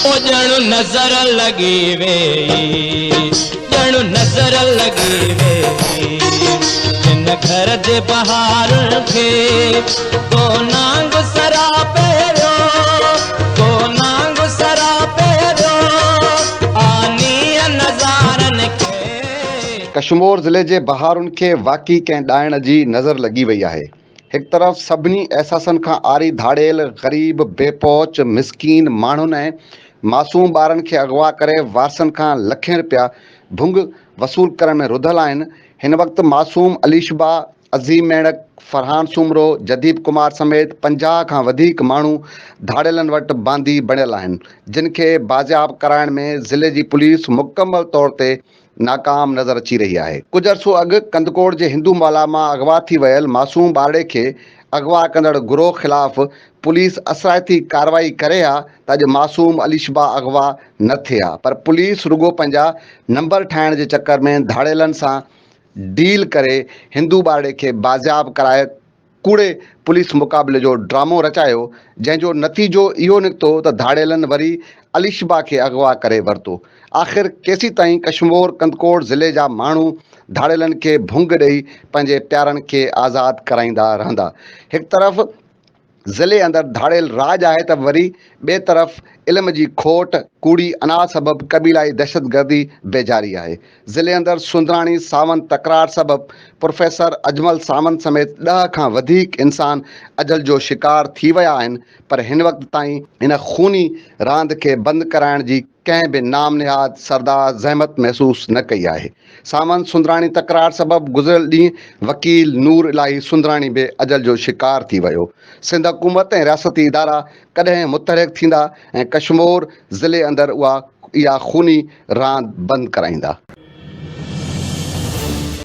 ॼणु नज़र लॻी वेई, ॼणु नज़र लॻी वेई हिन घर जे बहारुनि खे। को नांग सरा पहिरियो, को नांग सरा पहिरियो आनीअ नज़ारनि खे। कशमोर ज़िले जे बहारुनि खे वाक़ई कंहिं ॾाइण जी नज़र लॻी वई आहे। हिकु तरफ़ सभिनी एहसासनि खां आरी धाड़ियल ग़रीब, बेपहुच, मिसकीन माण्हुनि ऐं मासूम ॿारनि खे अगवा करे वारसनि खां लखें रुपया भुंग वसूल करण में रुधल आहिनि। हिन वक़्तु मासूम अलीशबा, अज़ीम मेड़क, फरहान सुमरो, जदीब कुमार समेत 50 खां वधीक माण्हू धाड़ियलनि वटि बांदी बणियल आहिनि, जिन खे बाज़ियाब कराइण में ज़िले जी पुलिस मुकमल तौर ते नाकाम नज़र अची रही आहे। कुझु अर्सो अॻु कंदकोट जे हिंदूमाला मां अगवा थी वियल मासूम ॿारड़े खे अगवा कंदड़ गिरोह ख़िलाफ़ पुलिस असराइती कार्रवाई करे आहे त अॼु मासूम अलीशबा अगवा न थिए हा, पर पुलिस रुॻो पंहिंजा नंबर ठाहिण जे चकर में धाड़ियलनि सां डील करे हिंदू ॿारड़े खे बाज़ियाब कराए कूड़े पुलिस मुक़ाबले जो ड्रामो रचायो, जंहिंजो नतीजो इहो निकितो त धाड़ियलनि वरी अलीशबा खे अगवा करे वरितो। आख़िर केसीं ताईं कशमोर कंदकोट ज़िले जा माण्हू धाड़ियलनि खे भुंग ॾेई पंहिंजे प्यारनि खे आज़ादु कराईंदा रहंदा। हिकु तरफ़ ज़िले अंदरि धाड़ियल राज आहे त वरी ॿिए तरफ़ इल्म जी खोट, कूड़ी अनाज सबबि क़बीलाई दहशतगर्दी बेजारी आहे। ज़िले अंदरि सुंदराणी सावंत तकरार सबबि प्रोफेसर अजमल सावंत समेत 10 खां वधीक इंसान अजल जो शिकार थी विया आहिनि, पर हिन वक़्त ताईं हिन खूनी रांदि खे बंदि कराइण जी कंहिं बि नाम निहाद सरदार ज़हमत महसूस न कई आहे। सावंत सुंदराणी तकरार सबबि गुज़िरियल ॾींहुं वकील नूर इलाही सुंदराणी बि अजल जो शिकार थी वियो। सिंध हुकूमत ऐं रियासती इदारा कॾहिं मुतहरिक थींदा ऐं कशमोर ज़िले अंदरि इहा खूनी रांदि बंदि कराईंदा।